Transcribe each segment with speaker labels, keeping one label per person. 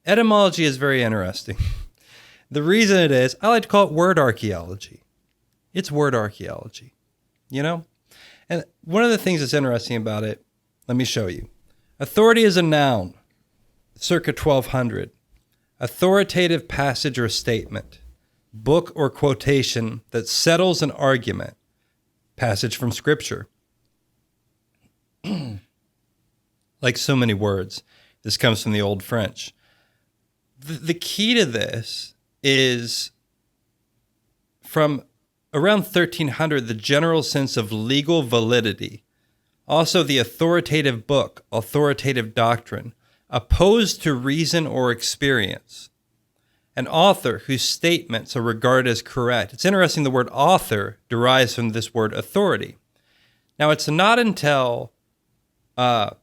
Speaker 1: etymology is very interesting. The reason it is, I like to call it word archaeology. It's word archaeology, you know? And one of the things that's interesting about it, let me show you. Authority is a noun, circa 1200. Authoritative passage or statement, book or quotation that settles an argument, passage from scripture. Like so many words, this comes from the Old French. The key to this is from around 1300, the general sense of legal validity. Also, the authoritative book, authoritative doctrine, opposed to reason or experience. An author whose statements are regarded as correct. It's interesting, the word author derives from this word authority. Now, it's not until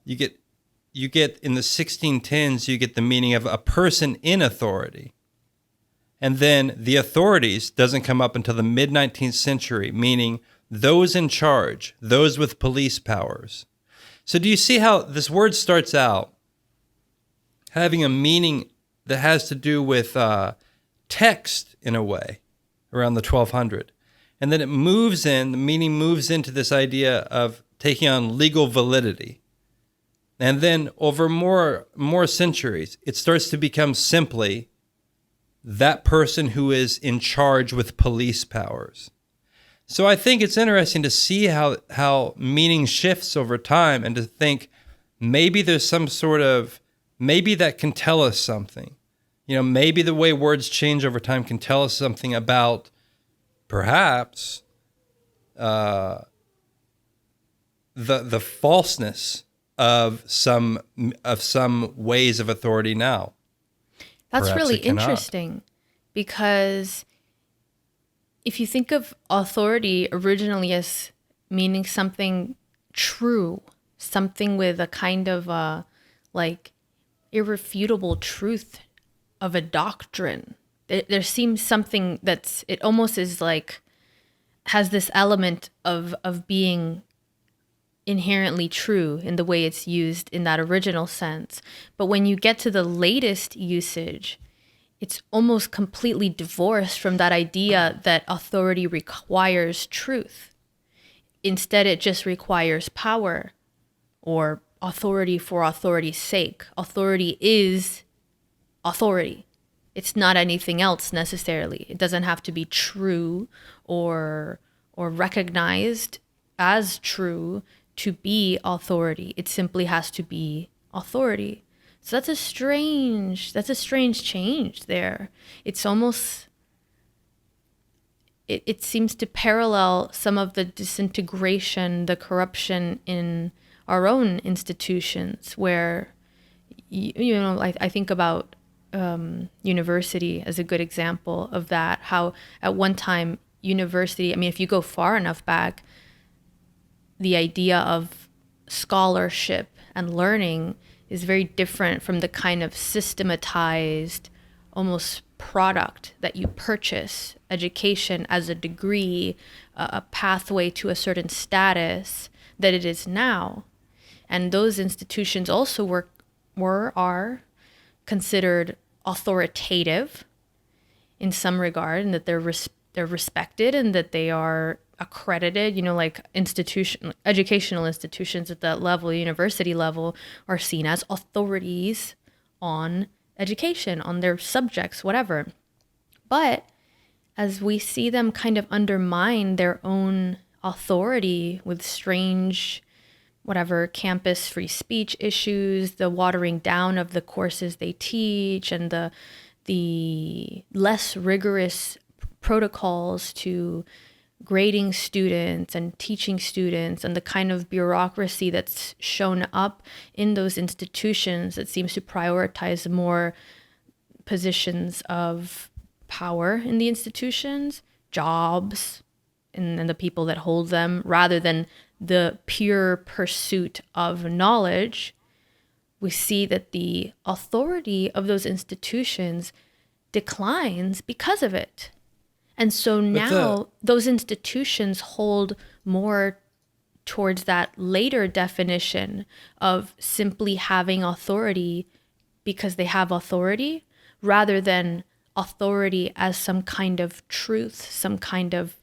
Speaker 1: you get in the 1610s, you get the meaning of a person in authority. And then the authorities doesn't come up until the mid-19th century, meaning those in charge, those with police powers. So do you see how this word starts out having a meaning that has to do with text in a way around the 1200? And then the meaning moves into this idea of taking on legal validity. And then over more centuries, it starts to become simply that person who is in charge with police powers. So I think it's interesting to see how meaning shifts over time, and to think maybe there's some sort of, maybe that can tell us something. You know, maybe the way words change over time can tell us something about perhaps the falseness of some ways of authority now.
Speaker 2: That's
Speaker 1: Perhaps
Speaker 2: really interesting, because if you think of authority originally as meaning something true, something with a kind of like irrefutable truth of a doctrine, there seems something it almost is like, has this element of being inherently true in the way it's used in that original sense. But when you get to the latest usage, it's almost completely divorced from that idea that authority requires truth. Instead, it just requires power, or authority for authority's sake. Authority is authority. It's not anything else necessarily. It doesn't have to be true or recognized as true to be authority. It simply has to be authority. So that's a strange change there. It's almost, it seems to parallel some of the disintegration, the corruption in our own institutions, where, you know, I think about university as a good example of that, how at one time university, I mean, if you go far enough back, the idea of scholarship and learning is very different from the kind of systematized, almost product that you purchase, education as a degree, a pathway to a certain status, that it is now. And those institutions also are considered authoritative in some regard, and that they're respected, and that they are accredited, you know, like educational institutions at that level, university level, are seen as authorities on education, on their subjects, whatever. But as we see them kind of undermine their own authority with strange, whatever, campus free speech issues, the watering down of the courses they teach, and the less rigorous protocols to grading students and teaching students, and the kind of bureaucracy that's shown up in those institutions that seems to prioritize more positions of power in the institutions, jobs, and the people that hold them, rather than the pure pursuit of knowledge. We see that the authority of those institutions declines because of it. And so now those institutions hold more towards that later definition of simply having authority because they have authority, rather than authority as some kind of truth, some kind of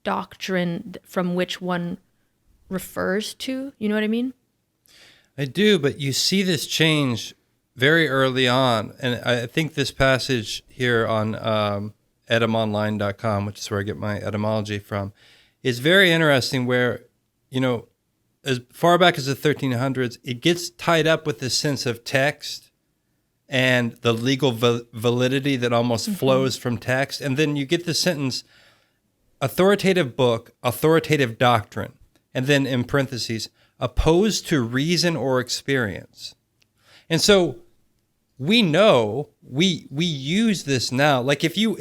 Speaker 2: doctrine from which one refers to. You know what I mean?
Speaker 1: I do, but you see this change very early on. And I think this passage here on etymonline.com, which is where I get my etymology from, is very interesting where, as far back as the 1300s, it gets tied up with this sense of text and the legal validity that almost flows from text. And then you get the sentence, authoritative book, authoritative doctrine, and then in parentheses, opposed to reason or experience. And so we know, we use this now. Like if you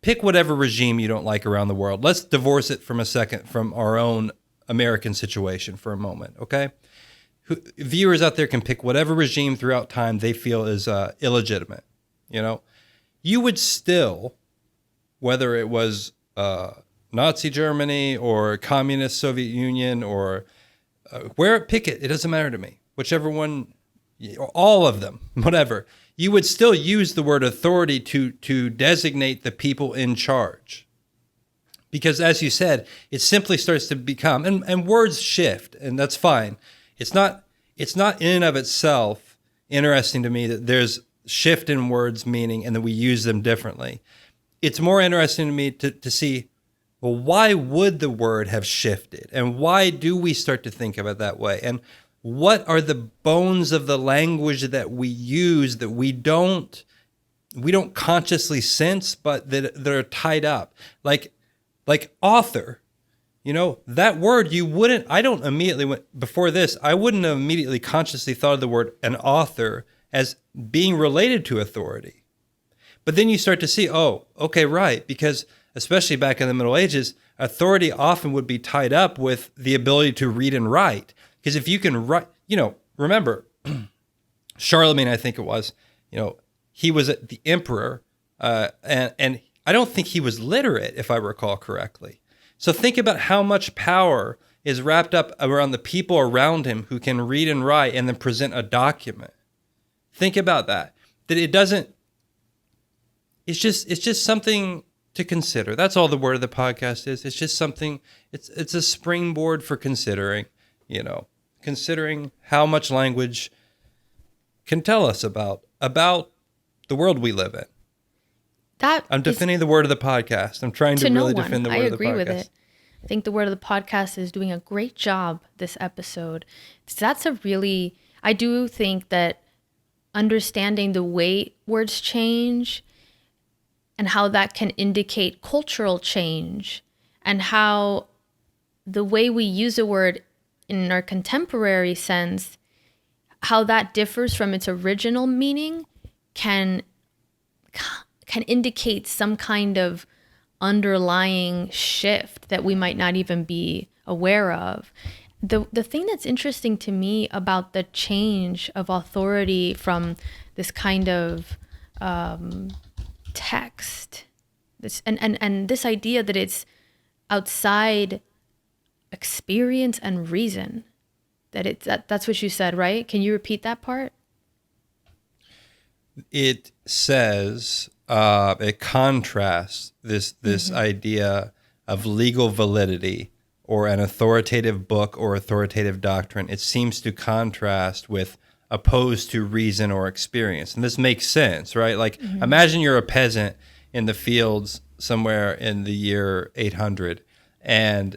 Speaker 1: pick whatever regime you don't like around the world, let's divorce it from a second from our own American situation for a moment, okay? Viewers out there can pick whatever regime throughout time they feel is illegitimate, You would still, whether it was Nazi Germany or communist Soviet Union or pick it doesn't matter to me. Whichever one, all of them, whatever. You would still use the word authority to designate the people in charge. Because as you said, it simply starts to become, and words shift, and that's fine. It's not in and of itself interesting to me that there's shift in words meaning and that we use them differently. It's more interesting to me to see, well, why would the word have shifted? And why do we start to think of it that way? And what are the bones of the language that we use that we don't consciously sense, but that are tied up? Like author, that word before this, I wouldn't have immediately consciously thought of the word an author as being related to authority. But then you start to see, oh, okay, right, because especially back in the Middle Ages, authority often would be tied up with the ability to read and write. Because if you can write, remember, Charlemagne, I think it was, he was the emperor, and I don't think he was literate, if I recall correctly. So think about how much power is wrapped up around the people around him who can read and write and then present a document. Think about that. That it doesn't, it's just something to consider. That's all the word of the podcast is. It's just something, it's a springboard for considering, considering how much language can tell us about the world we live in. I'm defending the word of the podcast. I'm trying to really defend the word of the podcast. I agree with it.
Speaker 2: I think the word of the podcast is doing a great job this episode. I do think that understanding the way words change and how that can indicate cultural change and how the way we use a word in our contemporary sense, how that differs from its original meaning can indicate some kind of underlying shift that we might not even be aware of. The thing that's interesting to me about the change of authority from this kind of text, and this idea that it's outside experience and reason, that's what you said, right? Can you repeat that part?
Speaker 1: It says, it contrasts this idea of legal validity or an authoritative book or authoritative doctrine. It seems to contrast with opposed to reason or experience. And this makes sense, right? Like, imagine you're a peasant in the fields somewhere in the year 800, and,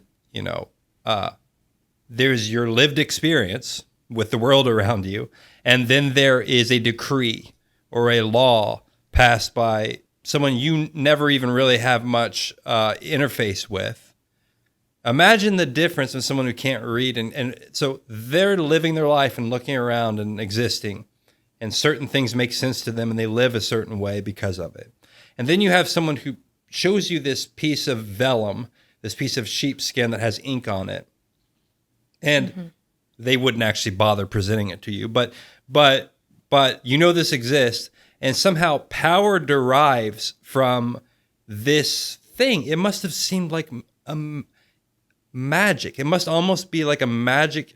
Speaker 1: there's your lived experience with the world around you, and then there is a decree or a law passed by someone you never even really have much interface with. Imagine the difference in someone who can't read. And so they're living their life and looking around and existing, and certain things make sense to them and they live a certain way because of it. And then you have someone who shows you this piece of vellum, this piece of sheepskin that has ink on it. And they wouldn't actually bother presenting it to you. But this exists. And somehow power derives from this thing. It must have seemed like magic. It must almost be like a magic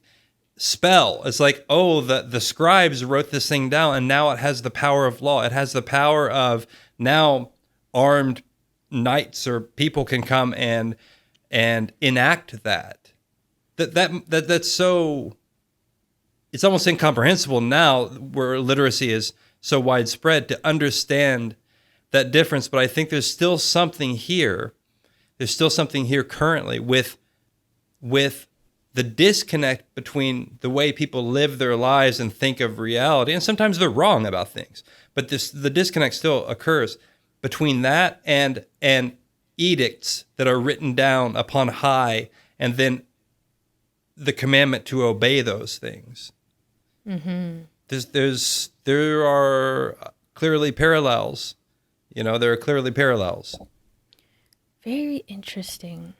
Speaker 1: spell. It's like, oh, the scribes wrote this thing down, and now it has the power of law. It has the power of now armed knights or people can come and enact that. That's so. It's almost incomprehensible now, where literacy is so widespread, to understand that difference. But I think there's still something here. There's still something here currently with the disconnect between the way people live their lives and think of reality. And sometimes they're wrong about things, but the disconnect still occurs between that and edicts that are written down upon high, and then the commandment to obey those things. Mm-hmm. There are clearly parallels. There are clearly parallels.
Speaker 2: Very interesting.